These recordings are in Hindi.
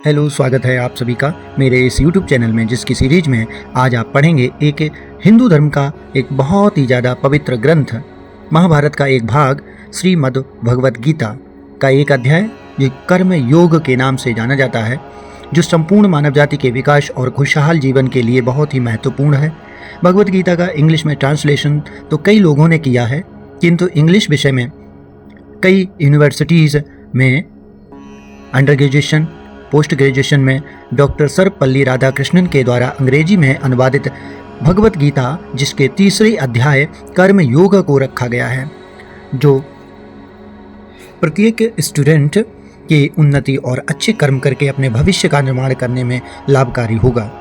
हेलो, स्वागत है आप सभी का मेरे इस YouTube चैनल में, जिसकी सीरीज में आज आप पढ़ेंगे एक हिंदू धर्म का एक बहुत ही ज़्यादा पवित्र ग्रंथ, महाभारत का एक भाग श्रीमद् भगवत गीता का एक अध्याय जो कर्म योग के नाम से जाना जाता है, जो संपूर्ण मानव जाति के विकास और खुशहाल जीवन के लिए बहुत ही महत्वपूर्ण है। भगवत गीता का इंग्लिश में ट्रांसलेशन तो कई लोगों ने किया है, किंतु इंग्लिश विषय में कई यूनिवर्सिटीज़ में अंडर ग्रेजुएशन, पोस्ट ग्रेजुएशन में डॉक्टर सर्वपल्ली राधाकृष्णन के द्वारा अंग्रेजी में अनुवादित भगवत गीता, जिसके तीसरे अध्याय कर्म योग को रखा गया है, जो प्रत्येक स्टूडेंट की उन्नति और अच्छे कर्म करके अपने भविष्य का निर्माण करने में लाभकारी होगा,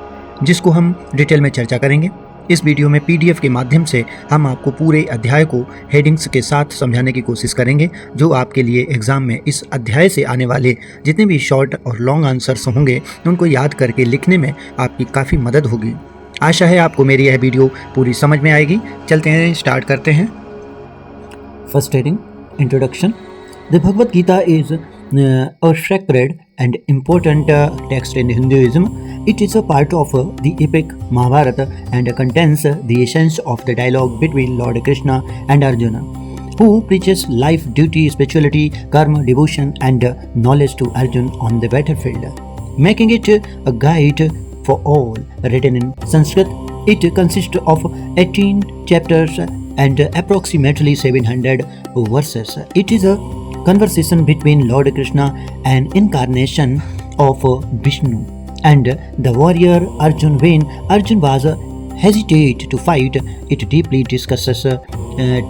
जिसको हम डिटेल में चर्चा करेंगे। इस वीडियो में PDF के माध्यम से हम आपको पूरे अध्याय को हेडिंग्स के साथ समझाने की कोशिश करेंगे, जो आपके लिए एग्ज़ाम में इस अध्याय से आने वाले जितने भी शॉर्ट और लॉन्ग आंसर्स होंगे उनको याद करके लिखने में आपकी काफ़ी मदद होगी। आशा है आपको मेरी यह वीडियो पूरी समझ में आएगी। चलते हैं, स्टार्ट करते हैं। First heading, introduction. The Bhagavad Gita is a sacred and important text in Hinduism. It is a part of the epic Mahabharata and contains the essence of the dialogue between Lord Krishna and Arjuna, who preaches life, duty, spirituality, karma, devotion and knowledge to Arjuna on the battlefield, making it a guide for all. Written in Sanskrit, it consists of 18 chapters and approximately 700 verses. It is a conversation between Lord Krishna, an incarnation of Vishnu, and the warrior Arjun. When Arjun was hesitant to fight, it deeply discusses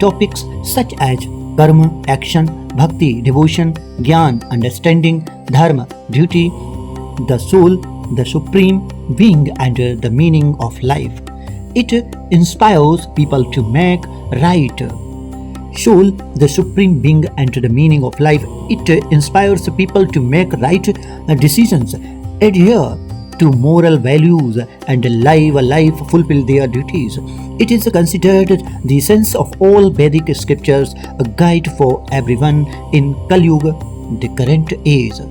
topics such as karma, action, bhakti, devotion, jnana, understanding, dharma, duty, the soul, the supreme being, and the meaning of life. It inspires people to make right soul, the supreme being, and the meaning of life. It inspires people to make right decisions, adhere to moral values, and live a life, fulfill their duties. It is considered the essence of all Vedic scriptures, a guide for everyone in Kali Yuga, the current age.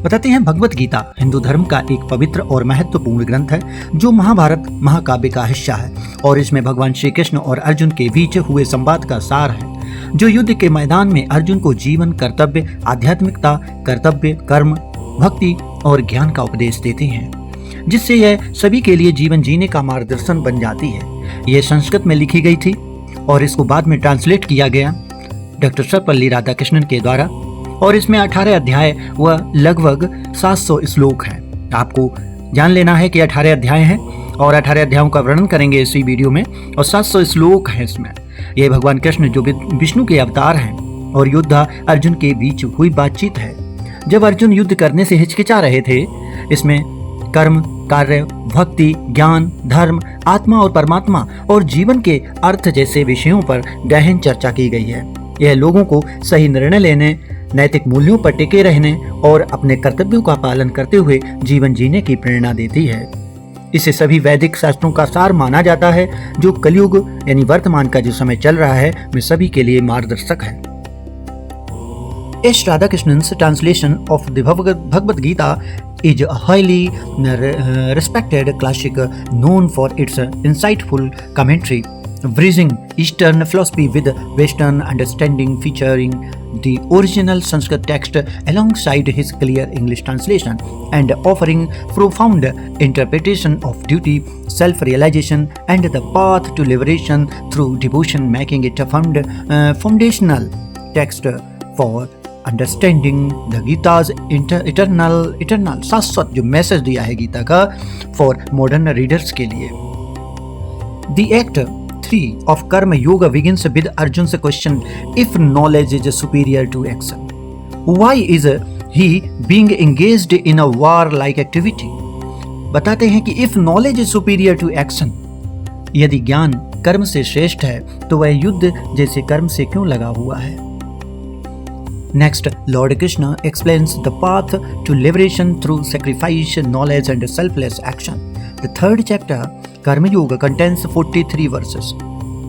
बताते हैं, भगवत गीता हिंदू धर्म का एक पवित्र और महत्वपूर्ण ग्रंथ है, जो महाभारत महाकाव्य का हिस्सा है और इसमें भगवान श्री कृष्ण और अर्जुन के बीच हुए संवाद का सार है, जो युद्ध के मैदान में अर्जुन को जीवन, कर्तव्य, आध्यात्मिकता, कर्तव्य, कर्म, भक्ति और ज्ञान का उपदेश देते हैं, जिससे यह सभी के लिए जीवन जीने का मार्गदर्शन बन जाती है। यह संस्कृत में लिखी गई थी और इसको बाद में ट्रांसलेट किया गया डॉक्टर सर्वपल्ली राधाकृष्णन के द्वारा, और इसमें 18 अध्याय व लगभग 700 श्लोक हैं। आपको जान लेना है कि 18 अध्याय हैं और 18 अध्यायों का वर्णन करेंगे इसी वीडियो में, और 700 श्लोक हैं इसमें। ये भगवान कृष्ण जो विष्णु के अवतार हैं और योद्धा अर्जुन के बीच हुई बातचीत है, जब अर्जुन युद्ध करने से हिचकिचा रहे थे। इसमें कर्म, कार्य, भक्ति, ज्ञान, धर्म, आत्मा और परमात्मा और जीवन के अर्थ जैसे विषयों पर गहन चर्चा की गई है। यह लोगों को सही निर्णय लेने, नैतिक मूल्यों पर टिके रहने और अपने कर्तव्यों का पालन करते हुए जीवन जीने की प्रेरणा देती है। इसे सभी वैदिक शास्त्रों का सार माना जाता है, जो कलयुग यानी वर्तमान का जो समय चल रहा है में सभी के लिए मार्गदर्शक है। S. Radhakrishna's translation of the Bhagavad Gita is a highly respected classic known for its insightful commentary, bridging Eastern philosophy with Western understanding, featuring the original Sanskrit text alongside his clear English translation, and offering profound interpretation of duty, self-realization, and the path to liberation through devotion, making it a foundational text for understanding the Geeta's eternal शाश्वत जो मैसेज दिया है गीता का फॉर मॉडर्न रीडर्स के लिए। The act 3 of Karma Yoga begins with Arjun's question, if knowledge is superior to action, why is he being engaged in a war-like activity? बताते हैं कि if knowledge is superior to action, यदि ज्ञान कर्म से श्रेष्ठ है तो वह युद्ध जैसे कर्म से क्यों लगा हुआ है। Next, Lord Krishna explains the path to liberation through sacrifice, knowledge and selfless action. The third chapter, Karma Yoga, contains 43 verses.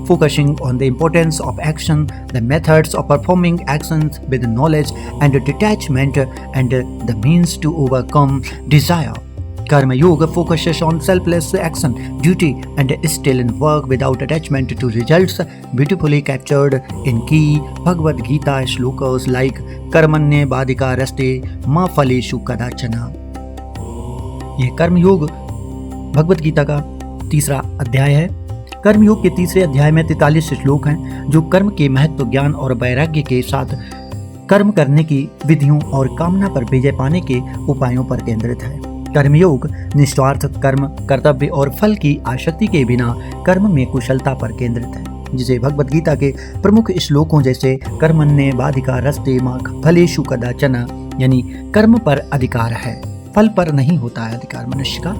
focusing on the importance of action, the methods of performing actions with knowledge and detachment, and the means to overcome desire. Karma Yoga focuses on selfless action, duty, and still in work without attachment to results, beautifully captured in key Bhagavad Gita shlokas like कर्मण्ये बाधिकारस्ते मा फलेषु कदाचन। यह कर्मयोग भगवत गीता का तीसरा अध्याय है। कर्मयोग के तीसरे अध्याय में 43 श्लोक हैं जो कर्म के महत्व, ज्ञान और वैराग्य के साथ कर्म करने की विधियों और कामना पर विजय पाने के उपायों पर केंद्रित है। कर्मयोग निस्वार्थ कर्म, कर्तव्य और फल की आसक्ति के बिना कर्म में कुशलता पर केंद्रित है, जिसे भगवद गीता के प्रमुख श्लोकों जैसे कर्मण्ये बाधिकारस्ते मा फलेषु कदाचन, यानी कर्म पर अधिकार है, फल पर नहीं होता है अधिकार मनुष्य का।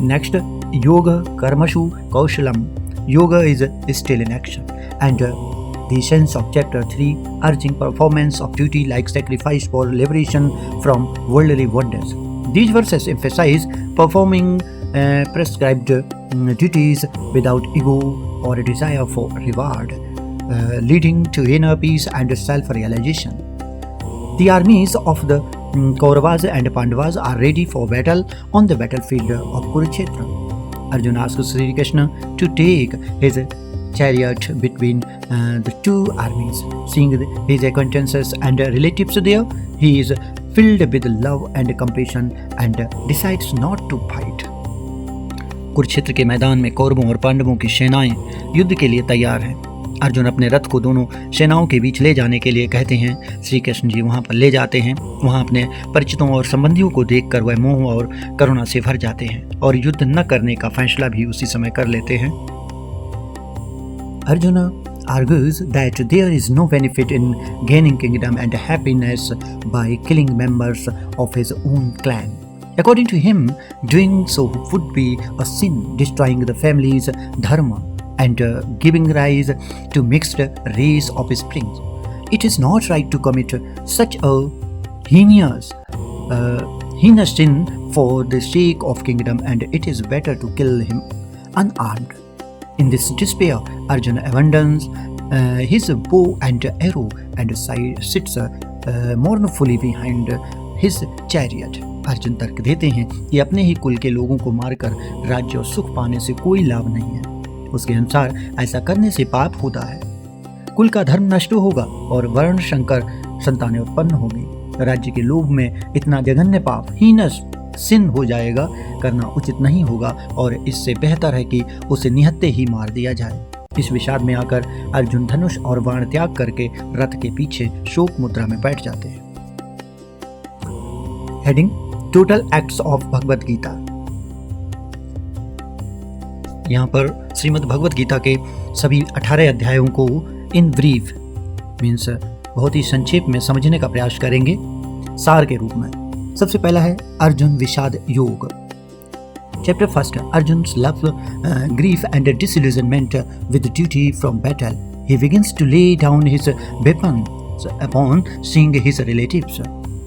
नेक्स्ट, योग कर्मसु कौशलम, योग is still in action and the essence of chapter 3 urging performance of duty like sacrifice for liberation from worldly wonders. These verses emphasize performing prescribed duties without ego or a desire for reward, leading to inner peace and self-realization. The armies of the Kauravas and Pandavas are ready for battle on the battlefield of Kurukshetra. Arjuna asks Sri Krishna to take his chariot between the two armies. Seeing his acquaintances and relatives there, he is filled with love and compassion and decides not to fight. Kurukshetra के मैदान में कौरवों और पांडवों की सेनाएं युद्ध के लिए तैयार हैं। अर्जुन अपने रथ को दोनों सेनाओं के बीच ले जाने के लिए कहते हैं। श्री कृष्ण जी वहां पर ले जाते हैं। वहां अपने परिचितों और संबंधियों को देखकर वह मोह और करुणा से भर जाते हैं और युद्ध न करने का फैसला भी उसी समय कर लेते हैं। Arjuna argues that there is no benefit in gaining kingdom and happiness by killing members of his own clan. According to him, doing so would be a sin, destroying the family's dharma and giving rise to mixed race offspring. It is not right to commit such a heinous sin for the sake of kingdom, and it is better to kill him unarmed. In this despair, Arjuna abandons his bow and arrow and sits mournfully behind his chariot. Arjun तर्क देते हैं कि अपने ही कुल के लोगों को मारकर राज्य और सुख पाने से कोई लाभ नहीं है। उसके अनुसार ऐसा करने से पाप होता है, कुल का धर्म नष्ट होगा और वर्ण संकर संतानें उत्पन्न होगी। राज्य के लोभ में इतना जघन्य पाप, हीनस सिन हो जाएगा, करना उचित नहीं होगा और इससे बेहतर है कि उसे निहत्ते ही मार दिया जाए। इस विषाद में आकर अर्जुन धनुष और बाण त्याग करके रथ के पीछे शोक मुद्रा में बैठ जाते हैं। Heading total acts of Bhagavad Gita. यहाँ पर श्रीमद् भगवद गीता के सभी 18 अध्यायों को इन ब्रीफ मीन्स बहुत ही संक्षेप में समझने का प्रयास करेंगे सार के रूप में। सबसे पहला है Arjun Vishad Yog. Chapter first, Arjun's love grief and डिsillusionment with duty from battle. He begins to lay down his weapons upon seeing his relatives.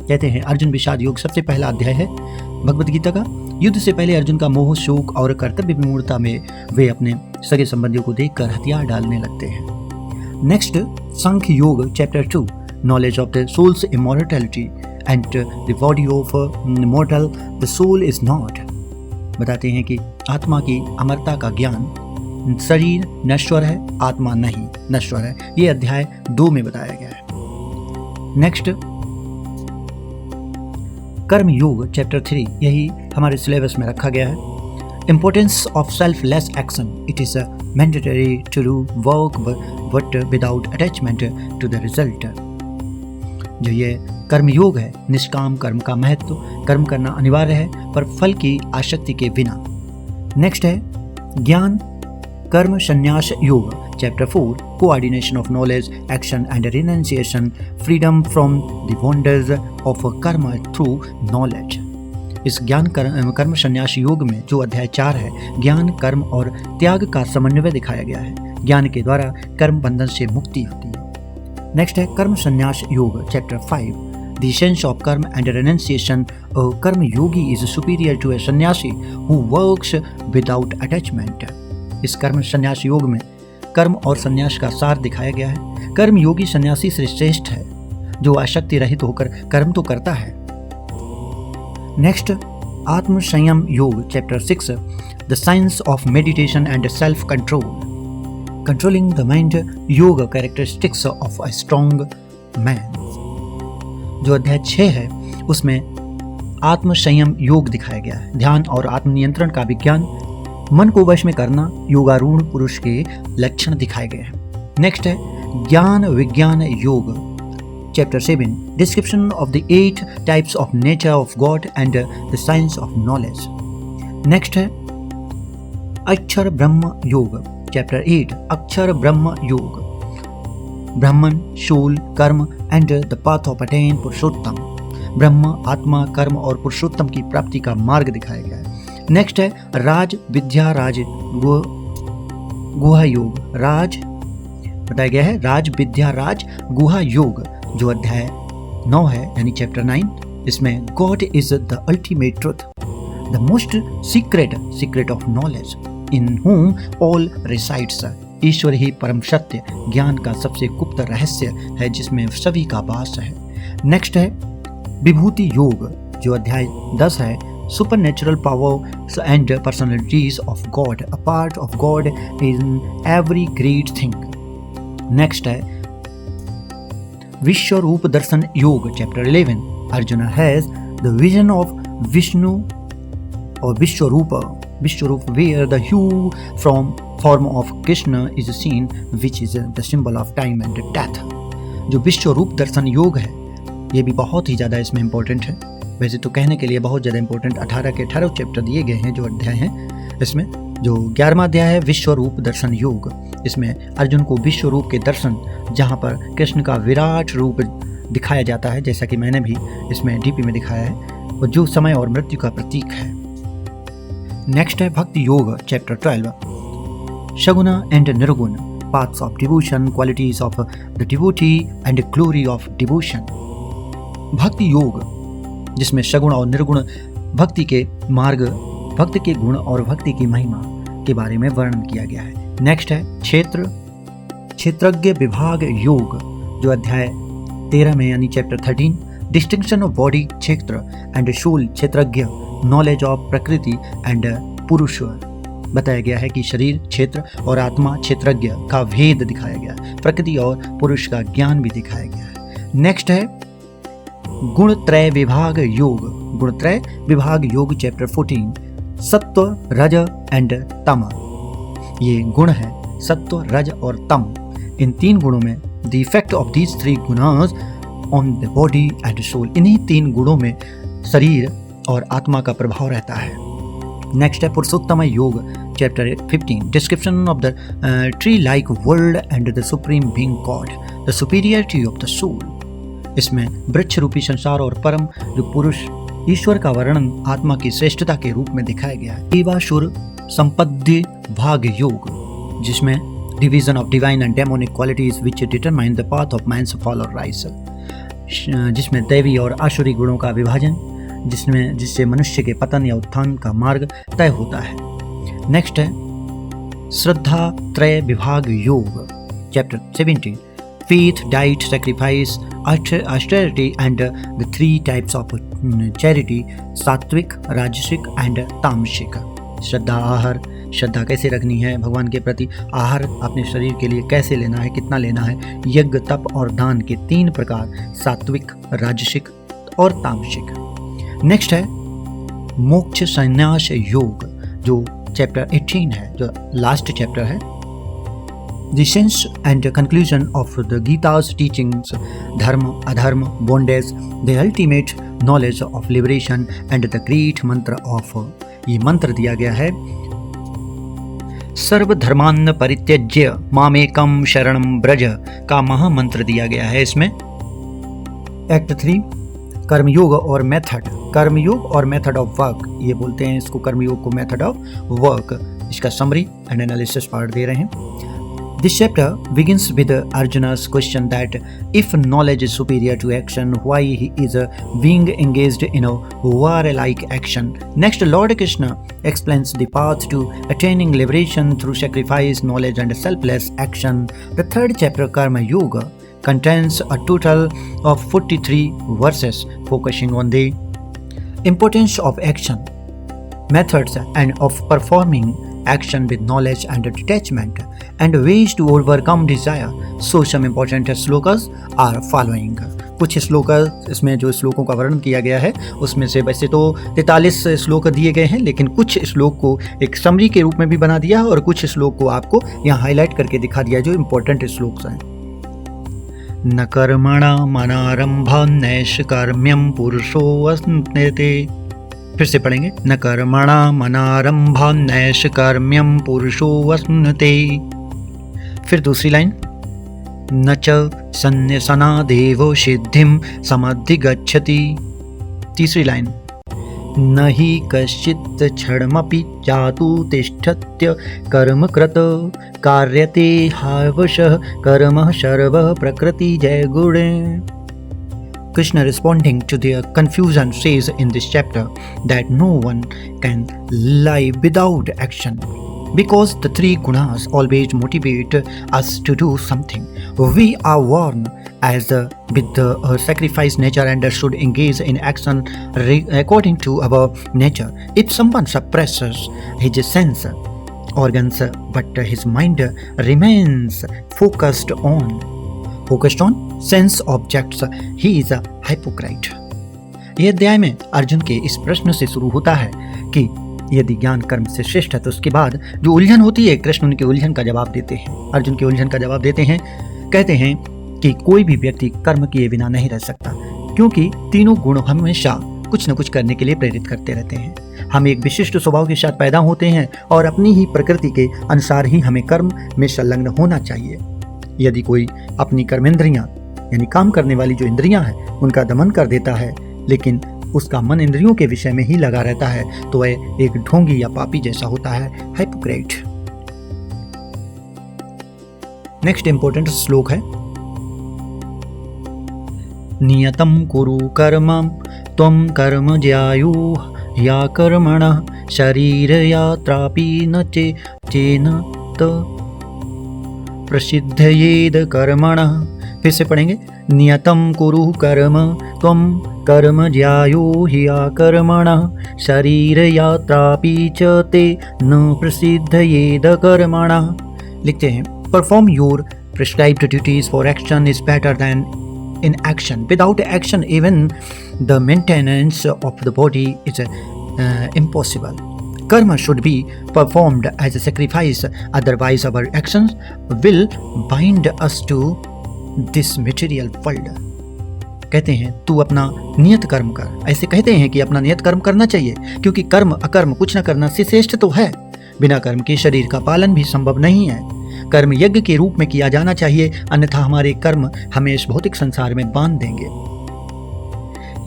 कहते हैं अर्जुन विषाद योग सबसे पहला अध्याय है भगवद गीता का। युद्ध से पहले अर्जुन का मोह, शोक और कर्तव्य विमूढ़ता में वे अपने सगे संबंधियों को देखकर हथियार डालने लगते हैं। Next, Sankhya Yoga chapter 2, knowledge of the souls immortality and the body of mortal the soul is not. बताते हैं कि आत्मा की अमरता का ज्ञान, शरीर नश्वर है, आत्मा नहीं नश्वर है। ये अध्याय 2 में बताया गया है। नेक्स्ट, कर्म योग चैप्टर 3, यही हमारे सिलेबस में रखा गया है। Importance of selfless action, it is mandatory to do work but without attachment to the result. जो ये कर्म योग है, निष्काम कर्म का महत्व, कर्म करना अनिवार्य है पर फल की आसक्ति के बिना। नेक्स्ट है ज्ञान कर्म संन्यास योग chapter 4, coordination of knowledge, action and renunciation, freedom from the wonders of कर्म थ्रू नॉलेज। इस ज्ञान कर्म संन्यास योग में जो अध्याय 4 है, ज्ञान कर्म और त्याग का समन्वय दिखाया गया है। ज्ञान के द्वारा कर्म बंधन से मुक्ति होती है। नेक्स्ट है कर्म संन्यास योग चैप्टर 5, द एसेंस ऑफ कर्म एंड रिनंसिएशन। कर्म योगी इज सुपीरियर टू ए सन्यासी हु वर्क्स विदाउट अटैचमेंट। इस कर्म संन्यास योग में कर्म और संन्यास का सार दिखाया गया है। कर्म योगी सन्यासी से श्रेष्ठ है जो आसक्ति रहित होकर कर्म तो करता है। Next, Atma Sanyam Yog chapter 6, the science of meditation and self control, controlling the mind, yoga characteristics of a strong man. जो अध्याय 6 है उसमें आत्म संयम योग दिखाया गया है। ध्यान और आत्मनियंत्रण का विज्ञान, मन को वश में करना योगारूढ़ पुरुष के लक्षण दिखाए गए हैं। नेक्स्ट है ज्ञान विज्ञान योग chapter 7, description of the 8 types of nature of God and the science of knowledge. Next है अक्षर ब्रह्म योग चैप्टर 8, अक्षर ब्रह्म योग, ब्राह्मण, शूल, karma and the path of attain Purushottam. ब्रह्म, आत्मा, कर्म और पुरुषोत्तम की प्राप्ति का मार्ग दिखाया गया है। नेक्स्ट है राज विद्या राज गुहा योग, राज बताया गया है राज विद्या राज गुहा योग, जो अध्याय 9 है यानी चैप्टर 9। इसमें God is the ultimate truth, the most secret of knowledge, in whom all resides। ईश्वर ही परम सत्य, ज्ञान का सबसे गुप्त रहस्य है जिसमें सभी का वास है। नेक्स्ट है विभूति योग, जो अध्याय 10 है, super natural powers and personalities of God, a part of God in every great thing. Next है विश्व रूप दर्शन योग chapter 11, Arjun has the vision of Vishnu और विश्वरूप where the hue from form of Krishna is seen, which is the symbol of time and death। जो विश्व रूप दर्शन योग है ये भी बहुत ही ज़्यादा इसमें इम्पोर्टेंट है। वैसे तो कहने के लिए बहुत ज़्यादा इम्पोर्टेंट 18 के 18 चैप्टर दिए गए हैं जो अध्याय हैं। इसमें जो 11वां अध्याय है विश्व रूप दर्शन योग, इसमें अर्जुन को विश्व रूप के दर्शन, जहाँ पर कृष्ण का विराट रूप दिखाया जाता है, जैसा कि मैंने भी इसमें डीपी में दिखाया है, और जो समय और मृत्यु का प्रतीक है। नेक्स्ट है भक्ति योग चैप्टर 12, शगुन एंड निर्गुण, paths of devotion, qualities of the devotee and glory of devotion. भक्ति योग जिसमें सगुण और निर्गुण भक्ति के मार्ग, भक्त के गुण और भक्ति की महिमा के बारे में वर्णन किया गया है। नेक्स्ट है क्षेत्रज्ञ विभाग योग, जो अध्याय 13 में यानी चैप्टर 13, डिस्टिंक्शन ऑफ बॉडी क्षेत्र एंड शूल क्षेत्रज्ञ, नॉलेज ऑफ प्रकृति एंड पुरुष बताया गया है कि शरीर क्षेत्र और आत्मा क्षेत्रज्ञ का भेद दिखाया गया है, प्रकृति और पुरुष का ज्ञान भी दिखाया गया है। नेक्स्ट है गुण त्रय विभाग योग, गुण त्रय विभाग योग चैप्टर 14, सत्व रज एंड तम। ये गुण है सत्व रज और तम, इन 3 गुणों में the effect of these 3 gunas on the body and soul, इन्हीं 3 गुणों में शरीर और आत्मा का प्रभाव रहता है। नेक्स्ट है Purushottam Yoga chapter 15, description of the tree like world and the supreme being God, the superiority of the soul. इसमें वृक्ष रूपी संसार और परम जो पुरुष ईश्वर का वर्णन आत्मा की श्रेष्ठता के रूप में दिखाया गया है। देवासुर संपद्य भाग योग, जिसमें division of divine and demonic qualities which determine the path of man's fall और राइज, जिसमें दैवी और आसुरी गुणों का विभाजन, जिससे मनुष्य के पतन या उत्थान का मार्ग तय होता है। नेक्स्ट है श्रद्धा त्रय विभाग योग chapter 17, faith, diet, sacrifice, austerity and the 3 types of charity, सात्विक, राजसिक एंड तामसिक। श्रद्धा आहार, श्रद्धा कैसे रखनी है भगवान के प्रति, आहार अपने शरीर के लिए कैसे लेना है, कितना लेना है, यज्ञ तप और दान के 3 प्रकार, सात्विक, राजसिक और तामसिक। नेक्स्ट है मोक्ष संन्यास योग, जो चैप्टर 18 है, जो लास्ट चैप्टर है। The sense and conclusion of the Gita's teachings, dharma, adharma, bondage, the ultimate knowledge of liberation and the great mantra of, ये मंत्र दिया गया है सर्व धर्मान् परित्यज्य मामेकं शरणं ब्रज का महामंत्र दिया गया है। इसमें एक्ट 3 कर्मयोग और मेथड, कर्मयोग और मेथड ऑफ वर्क, ये बोलते हैं इसको कर्मयोग को मेथड ऑफ वर्क। इसका समरी एंड एनालिसिस पार्ट दे रहे हैं। This chapter begins with Arjuna's question that if knowledge is superior to action, why he is being engaged in a war-like action. Next, Lord Krishna explains the path to attaining liberation through sacrifice, knowledge and selfless action. The third chapter, Karma Yoga, contains a total of 43 verses focusing on the importance of action, methods and of performing action with knowledge and detachment, and ways to overcome desire. So some important slokas are following. कुछ श्लोक इसमें जो श्लोकों का वर्णन किया गया है उसमें से वैसे तो 43 श्लोक दिए गए हैं, लेकिन कुछ श्लोक को एक समरी के रूप में भी बना दिया और कुछ श्लोक को आपको यहाँ हाईलाइट करके दिखा दिया जो इम्पोर्टेंट श्लोक हैं। न कर्मणा मनारंभा नैष्कर्म्यं पुरुषो वसन्ते। फिर से पढ़ेंगे, न कर्मणा मनारंभा नैष्कर्म्यं पुरुषो वसन्ते। फिर दूसरी लाइन, न च सन्न्यसनादेव सिद्धिं समधिगच्छति। तीसरी लाइन, न हि कश्चित् क्षणमपि जातु तिष्ठत्य कर्मकृत कार्यते हावशः कर्मः सर्वः प्रकृति जय गुणे। Krishna, responding to their confusion, says in this chapter that no one can live without action, because the three gunas always motivate us to do something. We are born as with the sacrifice nature and should engage in action according to our nature. If someone suppresses his sense organs but his mind remains focused on sense objects, he is a hypocrite. यह अध्याय में अर्जुन के इस प्रश्न से शुरू होता है कि यदि ज्ञान कर्म से श्रेष्ठ है तो उसके बाद जो उलझन होती है, कृष्ण उनके उलझन का जवाब देते हैं। अर्जुन के उलझन का जवाब देते हैं, कहते हैं कि कोई भी व्यक्ति कर्म किए बिना नहीं रह सकता, क्योंकि तीनों गुण हमेशा कुछ न कुछ करने के लिए प्रेरित करते रहते हैं। हम एक विशिष्ट स्वभाव के साथ पैदा होते हैं और अपनी ही प्रकृति के अनुसार ही हमें कर्म में संलग्न होना चाहिए। यदि कोई अपनी कर्मेंद्रियां यानी काम करने वाली जो इंद्रियां हैं उनका दमन कर देता है, लेकिन उसका मन इंद्रियों के विषय में ही लगा रहता है, तो वह एक ढोंगी या पापी जैसा होता है, हाइपोक्राइट। नेक्स्ट इंपॉर्टेंट श्लोक है, नियतं कुरु कर्म त्वं कर्म ज्यायु या कर्मणः शरीर यात्रापि न चेन प्रसिद्धयेद कर्मणः। फिर से पढ़ेंगे, नियतं कुरु कर्म त्वं कर्म ज्यायो ह्या कर्मणः शरीर यात्रापि च ते न प्रसिद्धयेद कर्मणः। लिखते हैं, perform your prescribed duties for action is better than in action. Without action, even the maintenance of the body is impossible. Karma should be performed as a sacrifice, otherwise our actions will bind us to this material world. कहते हैं तू अपना नियत कर्म कर। ऐसे कहते हैं कि अपना नियत कर्म करना चाहिए, क्योंकि कर्म अकर्म कुछ न करना से श्रेष्ठ तो है। बिना कर्म के शरीर का पालन भी संभव नहीं है। कर्म यज्ञ के रूप में किया जाना चाहिए, अन्यथा हमारे कर्म हमें इस भौतिक संसार में बांध देंगे।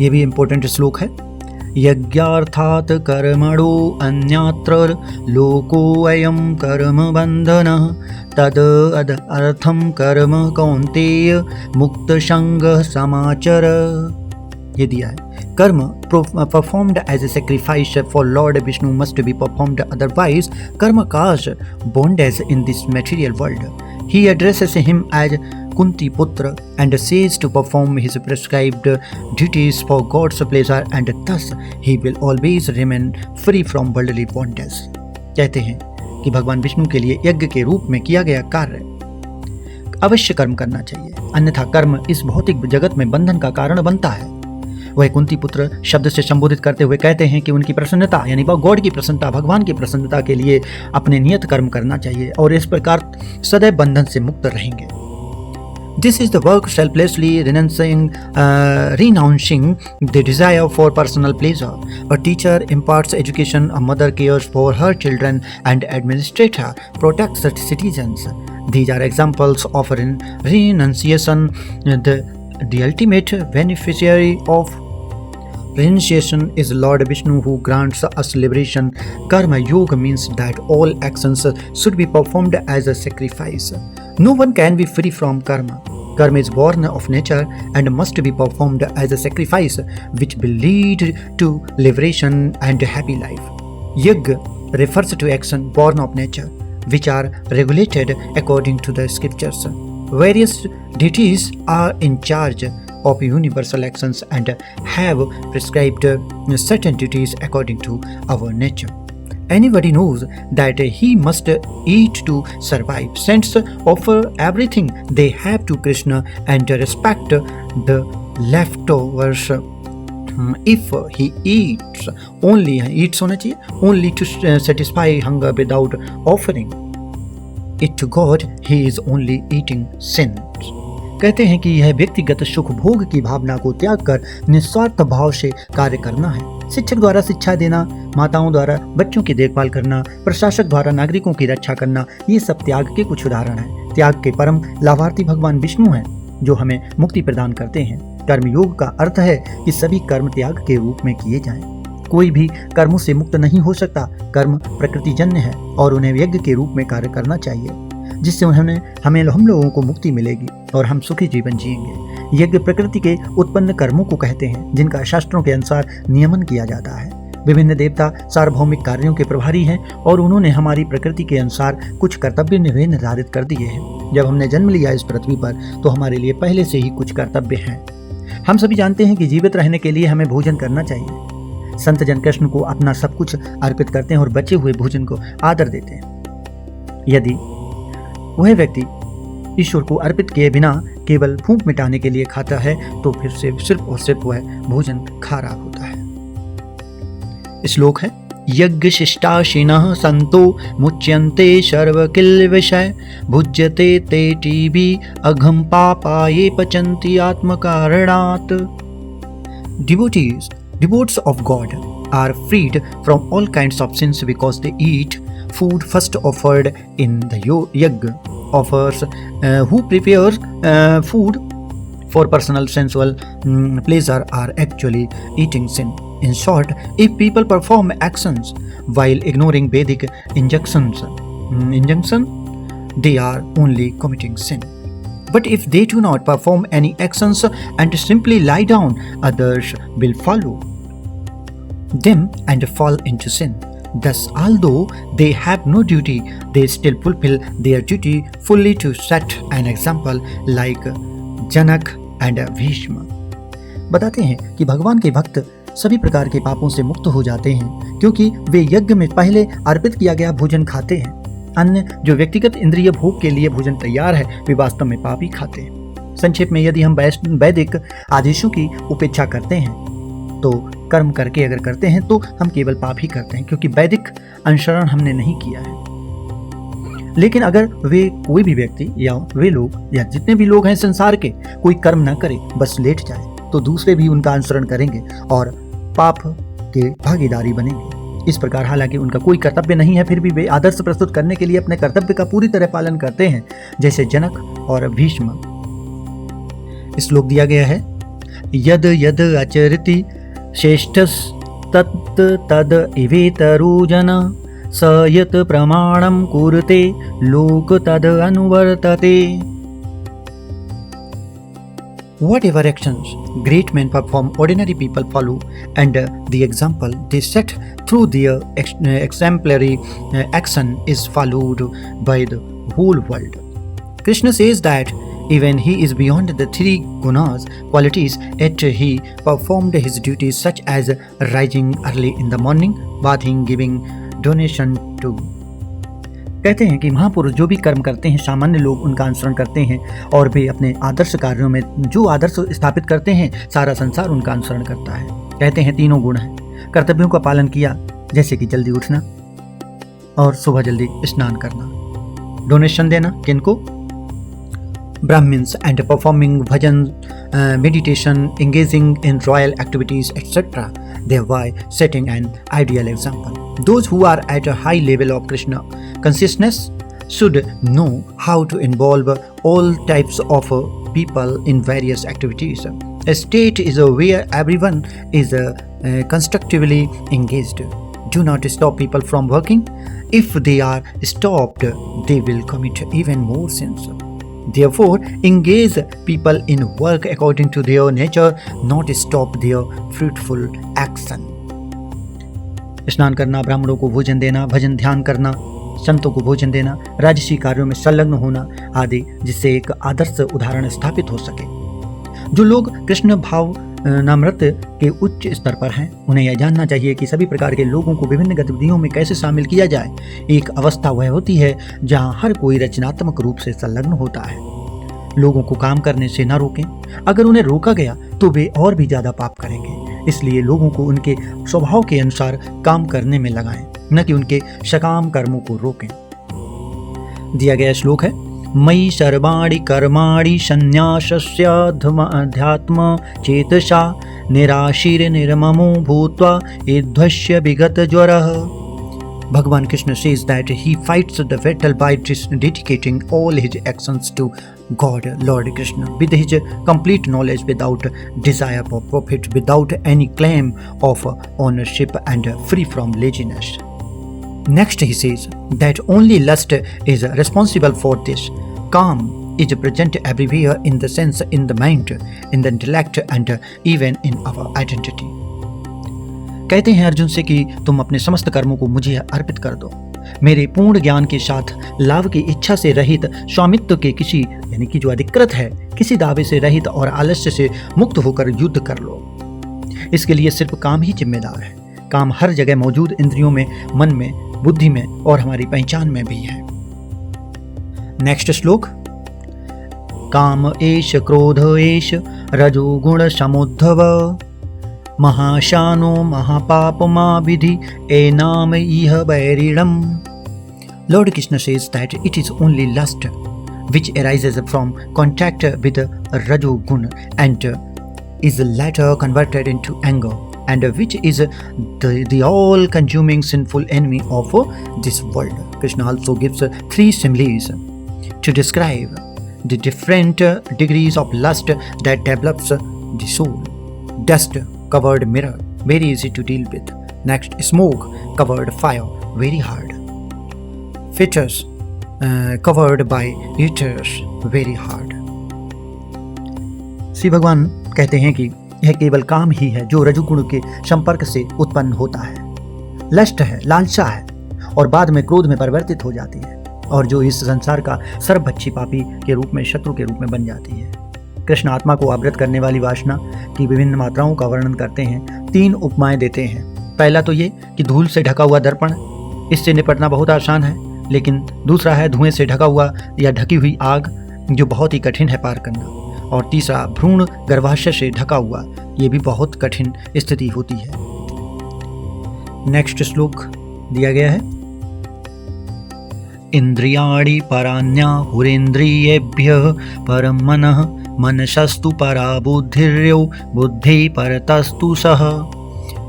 ये भी इम्पोर्टेंट श्लोक है, यज्ञार्थात् कर्मणो अन्यत्र लोको अयं कर्म बंधनः तद अर्थम कर्म कौन्तेय मुक्त संग समाचर। ये दिया है, कर्म performed as a sacrifice for Lord Vishnu must be performed, otherwise karma cause bondage in this material world. He addresses him as Kunti Putra and says to perform his prescribed duties for God's pleasure, and thus he will always remain free from worldly bondage. कहते हैं कि भगवान विष्णु के लिए यज्ञ के रूप में किया गया कार्य अवश्य कर्म करना चाहिए, अन्यथा कर्म इस भौतिक जगत में बंधन का कारण बनता है। वह कुंती पुत्र शब्द से संबोधित करते हुए कहते हैं कि उनकी प्रसन्नता यानी गॉड की प्रसन्नता, भगवान की प्रसन्नता के लिए अपने नियत कर्म करना चाहिए और इस प्रकार सदैव बंधन से मुक्त रहेंगे। This is the work selflessly renouncing the desire for personal pleasure. A teacher imparts education, a mother cares for her children, and administrator protects the citizens. These are examples of renunciation. The ultimate beneficiary of renunciation is Lord Vishnu who grants us liberation. Karma Yoga means that all actions should be performed as a sacrifice. No one can be free from karma. Karma is born of nature and must be performed as a sacrifice, which will lead to liberation and a happy life. Yajna refers to action born of nature, which are regulated according to the scriptures. Various deities are in charge of universal actions and have prescribed certain duties according to our nature. Anybody knows that he must eat to survive. Saints offer everything they have to Krishna and respect the leftovers. If he eats होना चाहिए only to satisfy hunger without offering it to God, he is only eating sin. कहते हैं कि यह व्यक्तिगत सुख भोग की भावना को त्याग कर निस्वार्थ भाव से कार्य करना है। शिक्षक द्वारा शिक्षा देना, माताओं द्वारा बच्चों की देखभाल करना, प्रशासक द्वारा नागरिकों की रक्षा करना, ये सब त्याग के कुछ उदाहरण हैं। त्याग के परम लाभार्थी भगवान विष्णु हैं, जो हमें मुक्ति प्रदान करते हैं। कर्मयोग का अर्थ है कि सभी कर्म त्याग के रूप में किए जाएं। कोई भी कर्मों से मुक्त नहीं हो सकता। कर्म प्रकृतिजन्य है और उन्हें यज्ञ के रूप में कार्य करना चाहिए, जिससे हम लोगों को मुक्ति मिलेगी और हम सुखी जीवन जिएंगे। यज्ञ प्रकृति के उत्पन्न कर्मों को कहते हैं, जिनका शास्त्रों के अनुसार नियमन किया जाता है। विभिन्न देवता सार्वभौमिक कार्यों के प्रभारी हैं और उन्होंने हमारी प्रकृति के अनुसार कुछ कर्तव्य निर्धारित कर दिए हैं। जब हमने जन्म लिया इस पृथ्वी पर, तो हमारे लिए पहले से ही कुछ कर्तव्य हैं। हम सभी जानते हैं कि जीवित रहने के लिए हमें भोजन करना चाहिए। संत जन कृष्ण को अपना सब कुछ अर्पित करते हैं और बचे हुए भोजन को आदर देते हैं। यदि वह व्यक्ति ईश्वर को अर्पित किए बिना केवल भूख मिटाने के लिए खाता है, तो फिर से सिर्फ और सिर्फ वह भोजन खराब होता है। श्लोक है, यज्ञ शिष्टाशिनः संतो मुच्यन्ते सर्व किल विषय भुज्यते ते टीबी अघम पापा ये पचन्ति आत्मकारणात्। Devotees of God are freed from all kinds of sins because they eat food first offered in the yajna. Offers who prepares food for personal sensual pleasure are actually eating sin. In short, if people perform actions while ignoring Vedic injunction, they are only committing sin. But if they do not perform any actions and simply lie down, others will follow them and fall into sin. Thus, although they have no duty, they still fulfill their duty fully to set an example like Janak and Bhishma. बताते हैं कि भगवान के भक्त सभी प्रकार के पापों से मुक्त हो जाते हैं, क्योंकि वे यज्ञ में पहले अर्पित किया गया भोजन खाते हैं। अन्य जो व्यक्तिगत इंद्रिय भोग के लिए भोजन तैयार है, वे वास्तव में पाप ही खाते हैं। संक्षेप में, यदि हम वैदिक आदेशों की उपेक्षा करते हैं, तो कर्म करके अगर करते हैं, तो हम केवल पाप ही करते हैं, क्योंकि वैदिक अनुसरण हमने नहीं किया है। लेकिन अगर वे कोई भी व्यक्ति या वे लोग या जितने भी लोग हैं संसार के, कोई कर्म ना करे, बस लेट जाए, तो दूसरे भी उनका अनुसरण करेंगे और पाप के भागीदारी बनेंगे। इस प्रकार हालांकि उनका कोई कर्तव्य नहीं है, फिर भी वे आदर्श प्रस्तुत करने के लिए अपने कर्तव्य का पूरी तरह पालन करते हैं, जैसे जनक और भीष्म। श्लोक दिया गया है, यद यद आचरति श्रेष्ठस् तत् तद इवेतरुजन स यत् प्रमाणं कुरुते लोक तद अनुवर्तते। Whatever actions great men perform, ordinary people follow, and the example they set through their exemplary action is followed by the whole world. Krishna says that even he is beyond the three gunas qualities, yet he performed his duties such as rising early in the morning, bathing, giving donation to. कहते हैं कि महापुरुष जो भी कर्म करते हैं, सामान्य लोग उनका अनुसरण करते हैं, और वे अपने आदर्श कार्यों में जो आदर्श स्थापित करते हैं, सारा संसार उनका अनुसरण करता है। कहते हैं तीनों गुण हैं। कर्तव्यों का पालन किया, जैसे कि जल्दी उठना और सुबह जल्दी स्नान करना, डोनेशन देना किनको, Brahmins, and performing bhajan, meditation, engaging in royal activities, etc., thereby setting an ideal example. Those who are at a high level of Krishna consciousness should know how to involve all types of people in various activities. A state is where everyone is constructively engaged. Do not stop people from working. If they are stopped, they will commit even more sins. Therefore, engage people in work according to their nature, not stop their fruitful action. स्नान करना, ब्राह्मणों को भोजन देना, भजन ध्यान करना, संतों को भोजन देना, राजसी कार्यों में संलग्न होना आदि, जिससे एक आदर्श उदाहरण स्थापित हो सके। जो लोग कृष्ण भाव नामृत के उच्च स्तर पर हैं, उन्हें यह जानना चाहिए कि सभी प्रकार के लोगों को विभिन्न गतिविधियों में कैसे शामिल किया जाए। एक अवस्था वह होती है जहां हर कोई रचनात्मक रूप से संलग्न होता है। लोगों को काम करने से न रोकें। अगर उन्हें रोका गया तो वे और भी ज्यादा पाप करेंगे। इसलिए लोगों को उनके स्वभाव के अनुसार काम करने में लगाएं, न कि उनके सकाम कर्मों को रोकें। दिया गया श्लोक है, मयि सर्वाणि कर्माणि संन्यासस्य अध्यात्म चेतसा निराशीर निर्ममो भूत्वा ईध्वस्य विगत ज्वरः। Bhagavan Krishna says that he fights the battle by dedicating all his actions to God, Lord Krishna, with his complete knowledge, without desire for profit, without any claim of ownership, and free from laziness. Next he says that only lust is responsible for this. Calm is present everywhere in the sense, in the mind, in the intellect, and even in our identity. कहते हैं अर्जुन से कि तुम अपने समस्त कर्मों को मुझे अर्पित कर दो। मेरे पूर्ण ज्ञान के साथ लाभ की इच्छा से रहित, स्वामित्व के किसी यानी कि जो अधिकृत है, किसी दावे से रहित और आलस्य से मुक्त होकर युद्ध कर लो। इसके लिए सिर्फ काम ही जिम्मेदार है। काम हर जगह मौजूद, इंद्रियों में, मन में, बुद्धि में और हमारी पहचान में भी है। नेक्स्ट श्लोक, काम एष क्रोध एष रजोगुण समुद्धव महाशानो महापापमा विधि एनाम इह वैरिणम। Lord Krishna says that it is only lust which arises from contact with Rajogun and is later converted into anger, and which is the all-consuming sinful enemy of this world. Krishna also gives 3 similes to describe the different degrees of lust that develops the soul. Dust covered mirror, very easy to deal with. Next, smoke covered fire, very hard. Fetters covered by eaters, very hard. Shri भगवान कहते हैं कि यह केवल काम ही है जो रजोगुण के संपर्क से उत्पन्न होता है। लस्ट है, लालसा है और बाद में क्रोध में परिवर्तित हो जाती है, और जो इस संसार का सर्वभक्षी पापी के रूप में, शत्रु के रूप में बन जाती है। कृष्ण आत्मा को आवृत करने वाली वासना की विभिन्न मात्राओं का वर्णन करते हैं। 3 उपमाएं देते हैं। पहला तो ये कि धूल से ढका हुआ दर्पण, इससे निपटना बहुत आसान है, लेकिन दूसरा है धुएं से ढका हुआ या ढकी हुई आग, जो बहुत ही कठिन है पार करना। और तीसरा भ्रूण गर्भाशय से ढका हुआ, ये भी बहुत कठिन स्थिति होती है। नेक्स्ट श्लोक दिया गया है, इंद्रियाणि पराण्याहुरेन्द्रियेभ्यः परं मनः मनसस्तु परा बुद्धिर्यो बुद्धि परतस्तु सः।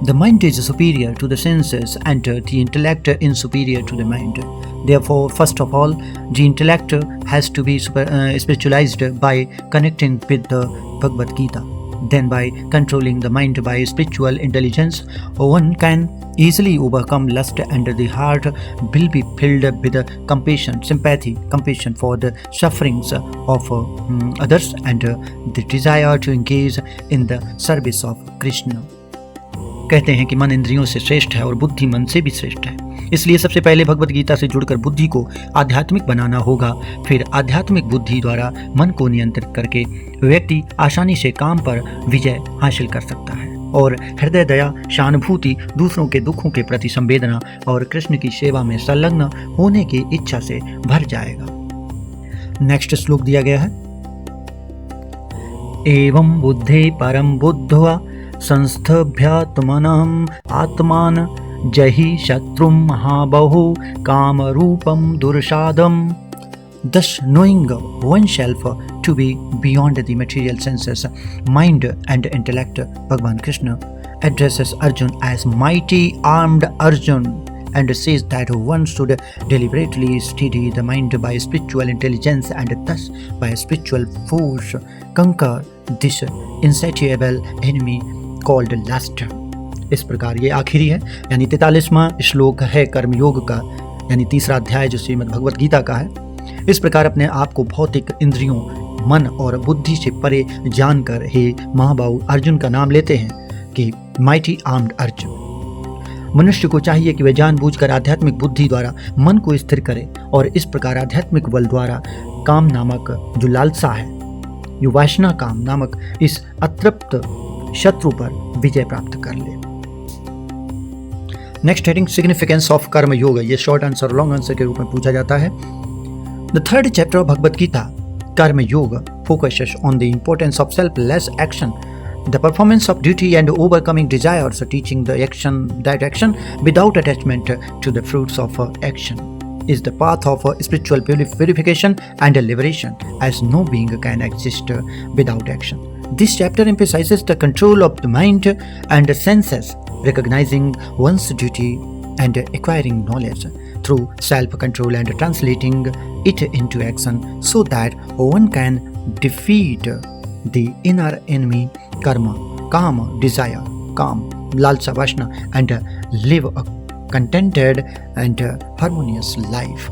The mind is superior to the senses and the intellect is superior to the mind. Therefore, first of all, the intellect has to be spiritualized by connecting with the Bhagavad Gita. Then by controlling the mind by spiritual intelligence, one can easily overcome lust, and the heart will be filled with compassion, sympathy, compassion for the sufferings of others, and the desire to engage in the service of Krishna. कहते हैं कि मन इंद्रियों से श्रेष्ठ है और बुद्धि मन से भी श्रेष्ठ है। इसलिए सबसे पहले भगवद गीता से जुड़कर बुद्धि को आध्यात्मिक बनाना होगा। फिर आध्यात्मिक बुद्धि द्वारा मन को नियंत्रित करके व्यक्ति आसानी से काम पर विजय हासिल कर सकता है और हृदय दया, सहानुभूति, दूसरों के दुखों के प्रति संवेदना और कृष्ण की सेवा में संलग्न होने की इच्छा से भर जाएगा। नेक्स्ट श्लोक दिया गया है, एवं बुद्धे परम बुद्ध्वा संस्थभ्यात्मनः आत्मान जहि शत्रुं महाबहु काम रूपम दुर्सादम। Thus knowing oneself to be beyond the material senses, mind and intellect, Bhagavan Krishna addresses Arjun as mighty armed Arjun, and says that one should deliberately steady the mind by spiritual intelligence and thus by spiritual force conquer this insatiable enemy called lust. इस प्रकार ये आखिरी है, यानी 43वां श्लोक है कर्मयोग का, यानी तीसरा अध्याय जो श्रीमद् भगवत गीता का है। इस प्रकार अपने आप को भौतिक इंद्रियों, मन और बुद्धि से परे जानकर हे महाबाहु अर्जुन का नाम लेते हैं कि माइटी आर्म्ड अर्जुन। मनुष्य को चाहिए कि वह जानबूझकर आध्यात्मिक बुद्धि द्वारा मन को स्थिर करे और इस प्रकार आध्यात्मिक बल द्वारा काम नामक जो लालसा है, जो वासना काम नामक इस अतृप्त शत्रु पर विजय प्राप्त कर ले। नेक्स्ट हेडिंग सिग्निफिकेंस ऑफ कर्म योग। ये शॉर्ट आंसर लॉन्ग आंसर के रूप में पूछा जाता है। The third chapter of Bhagavad Gita Karma Yoga focuses on the importance of selfless action, the performance of duty and overcoming desires, teaching the action that action without attachment to the fruits of action is the path of spiritual purification and liberation, as no being can exist without action. This chapter emphasizes the control of the mind and the senses, recognizing one's duty and acquiring knowledge through self-control and translating it into action so that one can defeat the inner enemy karma, kama, desire, काम, lalsa, वासना, and live a contented and harmonious life.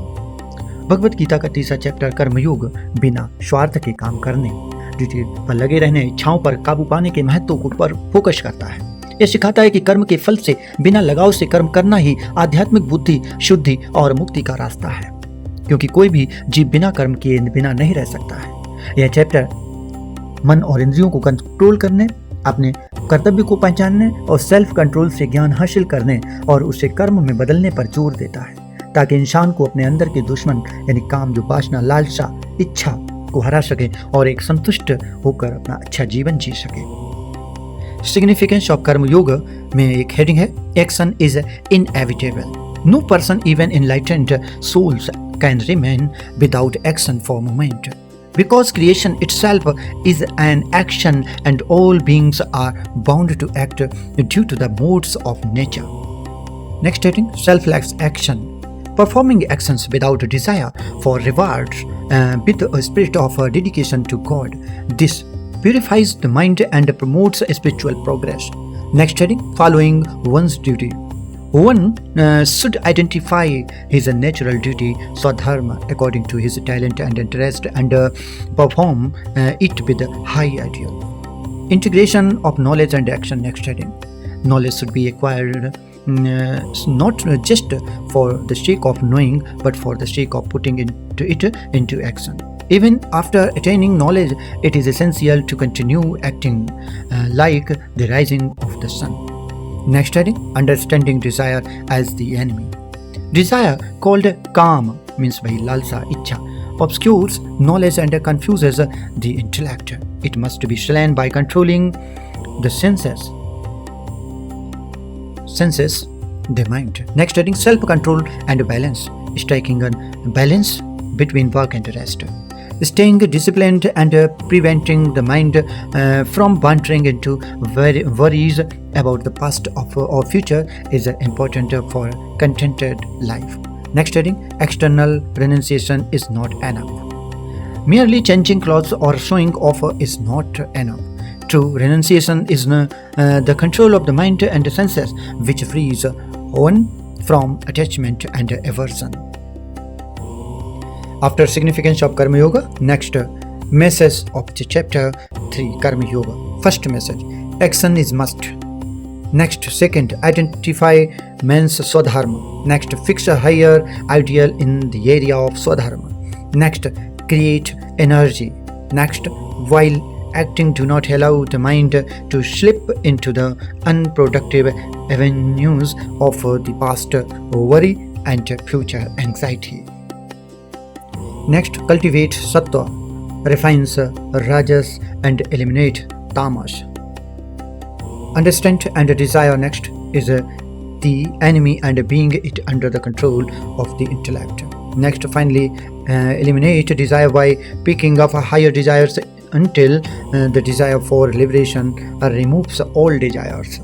Bhagavad Gita का तीसरा चैप्टर कर्मयोग बिना स्वार्थ के काम करने, ड्यूटी पर लगे रहने, इच्छाओं पर काबू पाने के महत्व को पर फोकस करता है। यह सिखाता है कि कर्म के फल से बिना लगाव से कर्म करना ही आध्यात्मिक बुद्धि, शुद्धि और मुक्ति का रास्ता है, क्योंकि कोई भी जीव बिना कर्म किए बिना नहीं रह सकता है। यह चैप्टर मन और इंद्रियों को कंट्रोल करने, अपने कर्तव्य को पहचानने और सेल्फ कंट्रोल से ज्ञान हासिल करने और उसे कर्म में बदलने पर जोर देता है, ताकि इंसान को अपने अंदर के दुश्मन यानी काम, जो वासना, लालसा, इच्छा को हरा सके और एक संतुष्ट होकर अपना अच्छा जीवन जी सके। सिग्निफिकेंस ऑफ कर्म योग में एक हेडिंग है action is inevitable, no person even enlightened souls can remain without action for moment, because creation itself is an action and all beings are bound to act due to the modes of nature. Next heading, selfless action, performing actions without desire for rewards with a spirit of dedication to God. This purifies the mind and promotes spiritual progress. Next heading, following one's duty. One should identify his natural duty, swadharma, according to his talent and interest, and perform it with high ideal. Integration of knowledge and action. Next heading, knowledge should be acquired not just for the sake of knowing, but for the sake of putting it into action. Even after attaining knowledge, it is essential to continue acting like the rising of the sun. Next heading, understanding desire as the enemy. Desire, called काम, means by lalsa, इच्छा, obscures knowledge and confuses the intellect. It must be slain by controlling the senses, the mind. Next heading, self-control and balance, striking a balance between work and rest. Staying disciplined and preventing the mind from wandering into worries about the past or future is important for contented life. Next heading, external renunciation is not enough. Merely changing clothes or showing off is not enough. True renunciation is the control of the mind and senses, which frees one from attachment and aversion. After significance of Karma Yoga, next message of the chapter 3 Karma Yoga. First message, action is must. Next, second, identify man's swadharma. Next, fix a higher ideal in the area of swadharma. Next, create energy. Next, while acting, do not allow the mind to slip into the unproductive avenues of the past worry and future anxiety. Next, cultivate sattva, refines rajas and eliminate tamas. Understand and desire next is the enemy and being it under the control of the intellect. Next, finally, eliminate desire by picking up higher desires until the desire for liberation removes all desires.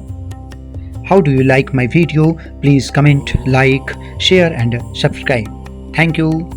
How do you like my video? Please comment, like, share and subscribe. Thank you.